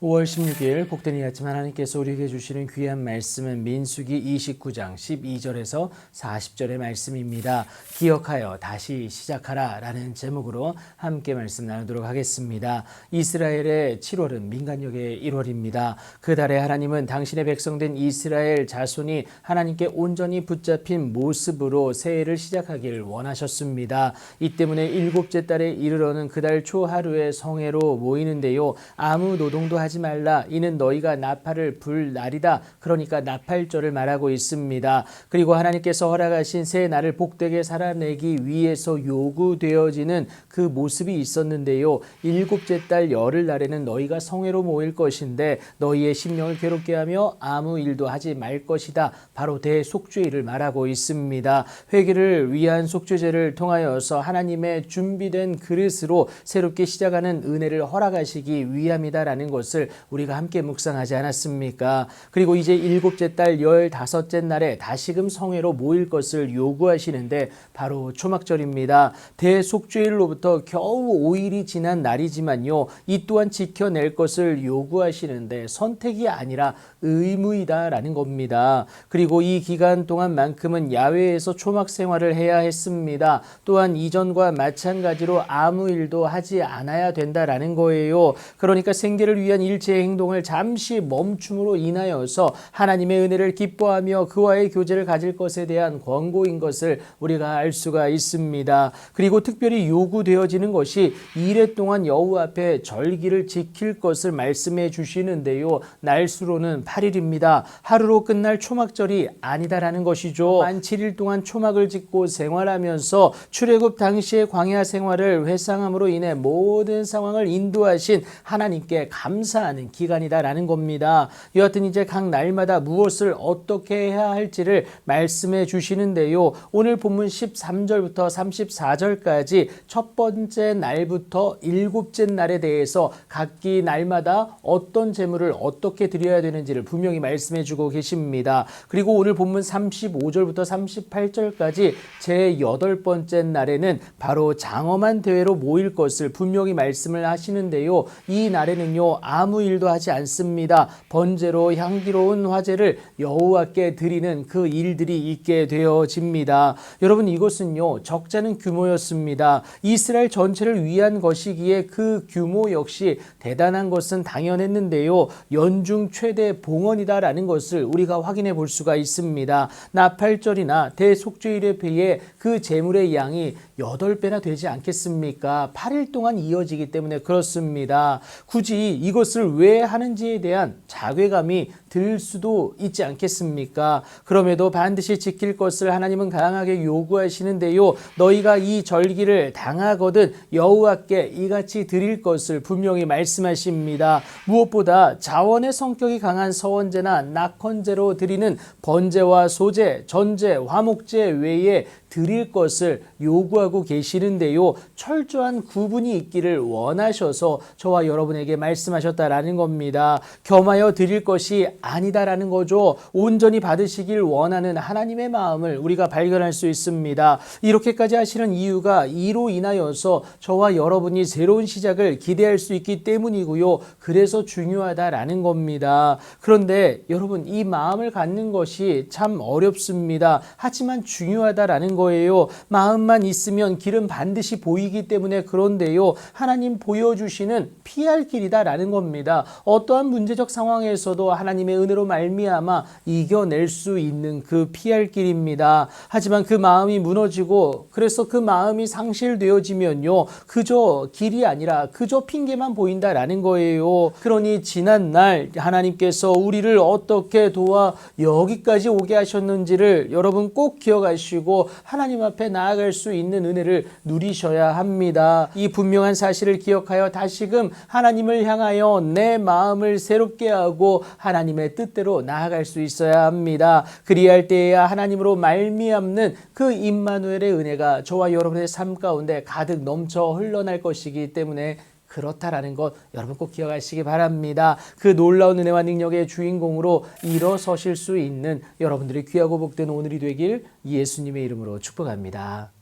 5월 16일 복된 이 아침 하나님께서 우리에게 주시는 귀한 말씀은 민수기 29장 12절에서 40절의 말씀입니다. 기억하여 다시 시작하라 라는 제목으로 함께 말씀 나누도록 하겠습니다. 이스라엘의 7월은 민간력의 1월입니다. 그 달에 하나님은 당신의 백성된 이스라엘 자손이 하나님께 온전히 붙잡힌 모습으로 새해를 시작하길 원하셨습니다. 이 때문에 일곱째 달에 이르러는 그달 초하루에 성회로 모이는데요. 아무 노동도 하지 말라. 이는 너희가 나팔을 불 날이다. 그러니까 나팔절을 말하고 있습니다. 그리고 하나님께서 허락하신 새 날을 복되게 살아내기 위해서 요구되어지는 그 모습이 있었는데요. 일곱째 달 열흘 날에는 너희가 성회로 모일 것인데 너희의 심령을 괴롭게 하며 아무 일도 하지 말 것이다. 바로 대속죄일을 말하고 있습니다. 회개를 위한 속죄제를 통하여서 하나님의 준비된 그릇으로 새롭게 시작하는 은혜를 허락하시기 위함이다라는 것을 우리가 함께 묵상하지 않았습니까? 그리고 이제 일곱째 달 15째 날에 다시금 성회로 모일 것을 요구하시는데 바로 초막절입니다. 대속죄일로부터 겨우 5일이 지난 날이지만요. 이 또한 지켜낼 것을 요구하시는데 선택이 아니라 의무이다라는 겁니다. 그리고 이 기간 동안만큼은 야외에서 초막 생활을 해야 했습니다. 또한 이전과 마찬가지로 아무 일도 하지 않아야 된다라는 거예요. 그러니까 생계를 위한 일체의 행동을 잠시 멈춤으로 인하여서 하나님의 은혜를 기뻐하며 그와의 교제를 가질 것에 대한 권고인 것을 우리가 알 수가 있습니다. 그리고 특별히 요구되어지는 것이 이래 동안 여호와 앞에 절기를 지킬 것을 말씀해 주시는데요. 날수로는 8일입니다. 하루로 끝날 초막절이 아니다라는 것이죠. 만 7일 동안 초막을 짓고 생활하면서 출애굽 당시의 광야 생활을 회상함으로 인해 모든 상황을 인도하신 하나님께 감사하는 기간이다라는 겁니다. 여하튼 이제 각 날마다 무엇을 어떻게 해야 할지를 말씀해 주시는데요. 오늘 본문 13절부터 34절까지 첫 번째 날부터 일곱째 날에 대해서 각기 날마다 어떤 제물을 어떻게 드려야 되는지를 분명히 말씀해 주고 계십니다. 그리고 오늘 본문 35절부터 38절까지 제 8번째 날에는 바로 장엄한 대회로 모일 것을 분명히 말씀을 하시는데요. 이 날에는요. 아무 일도 하지 않습니다. 번제로 향기로운 화제를 여호와께 드리는 그 일들이 있게 되어집니다. 여러분 이것은요. 적잖은 규모였습니다. 이스라엘 전체를 위한 것이기에 그 규모 역시 대단한 것은 당연했는데요. 연중 최대 봉헌이다라는 것을 우리가 확인해 볼 수가 있습니다. 나팔절이나 대속죄일에 비해 그 제물의 양이 8배나 되지 않겠습니까? 8일 동안 이어지기 때문에 그렇습니다. 굳이 이것을 왜 하는지에 대한 자괴감이 들 수도 있지 않겠습니까? 그럼에도 반드시 지킬 것을 하나님은 강하게 요구하시는데요. 너희가 이 절기를 당하거든 여호와께 이같이 드릴 것을 분명히 말씀하십니다. 무엇보다 자원의 성격이 강한 서원제나 낙헌제로 드리는 번제와 소제, 전제, 화목제 외에 드릴 것을 요구하고 계시는데요. 철저한 구분이 있기를 원하셔서 저와 여러분에게 말씀하셨다라는 겁니다. 겸하여 드릴 것이 아니다라는 거죠. 온전히 받으시길 원하는 하나님의 마음을 우리가 발견할 수 있습니다. 이렇게까지 하시는 이유가 이로 인하여서 저와 여러분이 새로운 시작을 기대할 수 있기 때문이고요. 그래서 중요하다라는 겁니다. 그런데 여러분 이 마음을 갖는 것이 참 어렵습니다. 하지만 중요하다라는 거예요. 마음만 있으면 길은 반드시 보이기 때문에 그런데요. 하나님 보여주시는 피할 길이다라는 겁니다. 어떠한 문제적 상황에서도 하나님의 은혜로 말미암아 이겨낼 수 있는 그 피할 길입니다. 하지만 그 마음이 무너지고 그래서 그 마음이 상실되어지면요. 그저 길이 아니라 그저 핑계만 보인다라는 거예요. 그러니 지난날 하나님께서 우리를 어떻게 도와 여기까지 오게 하셨는지를 여러분 꼭 기억하시고 하나님 앞에 나아갈 수 있는 은혜를 누리셔야 합니다. 이 분명한 사실을 기억하여 다시금 하나님을 향하여 내 마음을 새롭게 하고 하나님의 뜻대로 나아갈 수 있어야 합니다. 그리할 때에야 하나님으로 말미암는 그 임마누엘의 은혜가 저와 여러분의 삶 가운데 가득 넘쳐 흘러날 것이기 때문에 그렇다라는 것 여러분 꼭 기억하시기 바랍니다. 그 놀라운 은혜와 능력의 주인공으로 일어서실 수 있는 여러분들의 귀하고 복된 오늘이 되길 예수님의 이름으로 축복합니다.